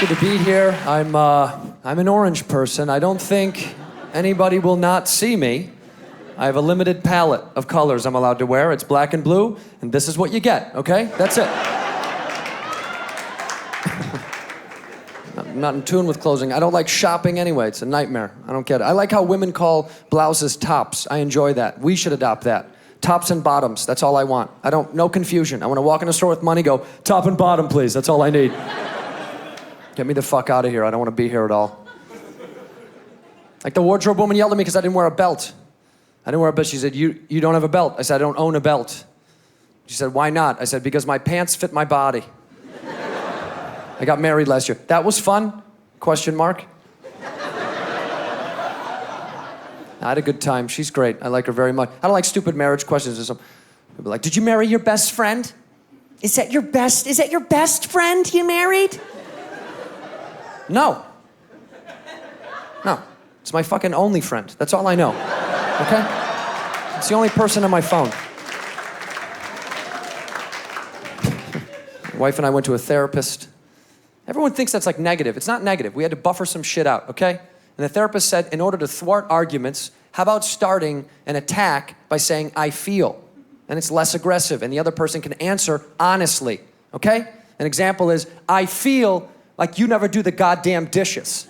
It's good to be here. I'm an orange person. I don't think anybody will not see me. I have a limited palette of colors I'm allowed to wear. It's black and blue, and this is what you get, okay? That's it. I'm not in tune with clothing. I don't like shopping anyway. It's a nightmare. I don't get it. I like how women call blouses tops. I enjoy that. We should adopt that. Tops and bottoms. That's all I want. No confusion. I want to walk in a store with money, go, top and bottom, please. That's all I need. Get me the fuck out of here. I don't want to be here at all. Like the wardrobe woman yelled at me because I didn't wear a belt. I didn't wear a belt. She said, you don't have a belt. I said, I don't own a belt. She said, why not? I said, because my pants fit my body. I got married last year. That was fun? Question mark. I had a good time. She's great. I like her very much. I don't like stupid marriage questions. People be like, did you marry your best friend? Is that your best friend you married? No. No. It's my fucking only friend. That's all I know. Okay? It's the only person on my phone. My wife and I went to a therapist. Everyone thinks that's like negative. It's not negative. We had to buffer some shit out, okay? And the therapist said, in order to thwart arguments, how about starting an attack by saying, I feel? And it's less aggressive, and the other person can answer honestly, okay? An example is, I feel like you never do the goddamn dishes.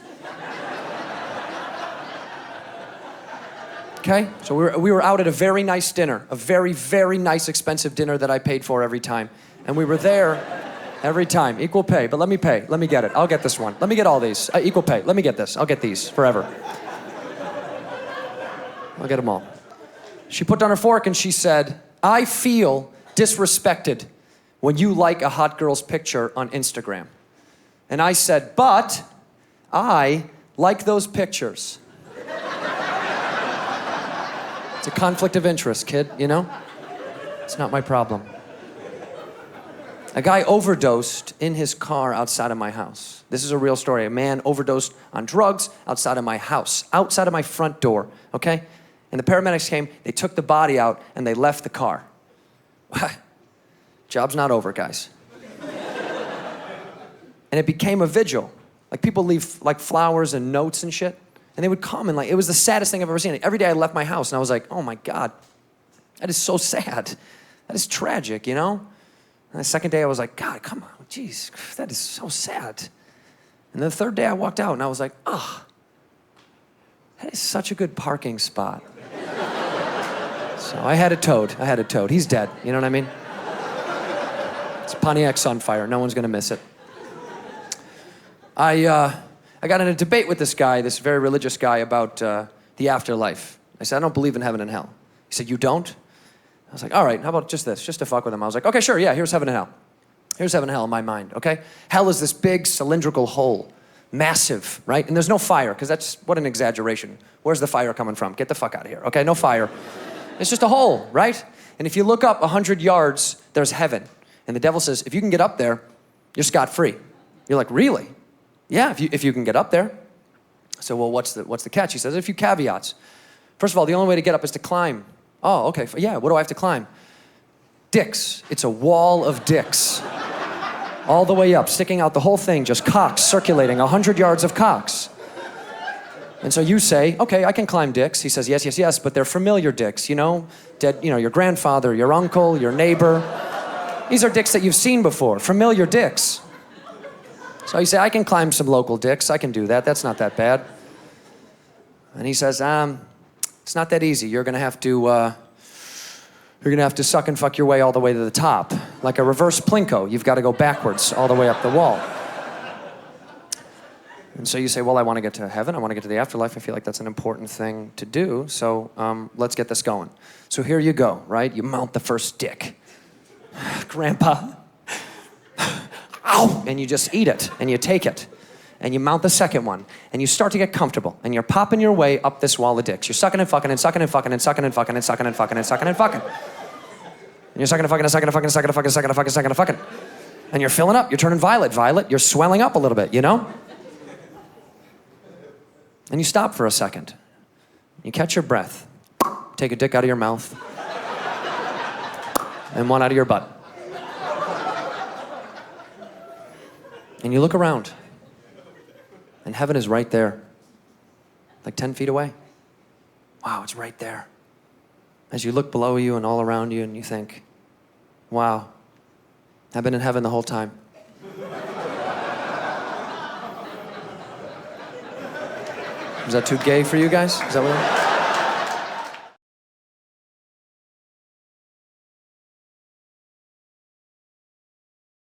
Okay? So we were out at a very nice dinner, a very, very nice, expensive dinner that I paid for every time. And we were there every time, equal pay, but let me pay, let me get it. I'll get this one. Let me get all these. Equal pay, let me get this. I'll get these forever. I'll get them all. She put down her fork and she said, I feel disrespected when you like a hot girl's picture on Instagram. And I said, but I like those pictures. It's a conflict of interest, kid, you know? It's not my problem. A guy overdosed in his car outside of my house. This is a real story. A man overdosed on drugs outside of my house, outside of my front door, okay? And the paramedics came, they took the body out, and they left the car. Job's not over, guys. And it became a vigil. Like, people leave, like, flowers and notes and shit. And they would come, and, like, it was the saddest thing I've ever seen. Every day I left my house, and I was like, oh, my God. That is so sad. That is tragic, you know? And the second day I was like, God, come on, jeez, that is so sad. And the third day I walked out and I was like, oh, that is such a good parking spot. So I had it towed. He's dead, you know what I mean? It's Pontiac's on fire, no one's gonna miss it. I got in a debate with this guy, this very religious guy, about the afterlife. I said, I don't believe in heaven and hell. He said, you don't? I was like, all right, how about just this, just to fuck with him. I was like, okay, sure, yeah, here's heaven and hell. Here's heaven and hell in my mind, okay? Hell is this big cylindrical hole, massive, right? And there's no fire, because that's, what an exaggeration. Where's the fire coming from? Get the fuck out of here, okay? No fire. It's just a hole, right? And if you look up 100 yards, there's heaven. And the devil says, if you can get up there, you're scot-free. You're like, really? Yeah, if you can get up there. So, well, what's the catch? He says, a few caveats. First of all, the only way to get up is to climb. Oh, okay, yeah, what do I have to climb? Dicks. It's a wall of dicks. All the way up, sticking out the whole thing, just cocks circulating, 100 yards of cocks. And so you say, okay, I can climb dicks. He says, yes, yes, yes, but they're familiar dicks, you know? Dead, you know, your grandfather, your uncle, your neighbor. These are dicks that you've seen before, familiar dicks. So you say, I can climb some local dicks, I can do that, that's not that bad. And he says, it's not that easy. You're gonna have to suck and fuck your way all the way to the top. Like a reverse Plinko. You've got to go backwards all the way up the wall. And so you say, well, I want to get to heaven. I want to get to the afterlife. I feel like that's an important thing to do. So let's get this going. So here you go, right? You mount the first dick. Grandpa. Ow! And you just eat it, and you take it. And you mount the second one, and you start to get comfortable, and you're popping your way up this wall of dicks. You're sucking and fucking and sucking and fucking and sucking and fucking and sucking and fucking and sucking and fucking. And you're sucking and fucking and sucking and fucking and sucking and fucking and sucking and fucking and sucking and fucking. And you're filling up, you're turning violet. Violet, you're swelling up a little bit, you know? And you stop for a second. You catch your breath. Take a dick out of your mouth. And one out of your butt. And you look around. And heaven is right there, like 10 feet away. Wow, it's right there. As you look below you and all around you and you think, wow, I've been in heaven the whole time. Is that too gay for you guys? Is that what?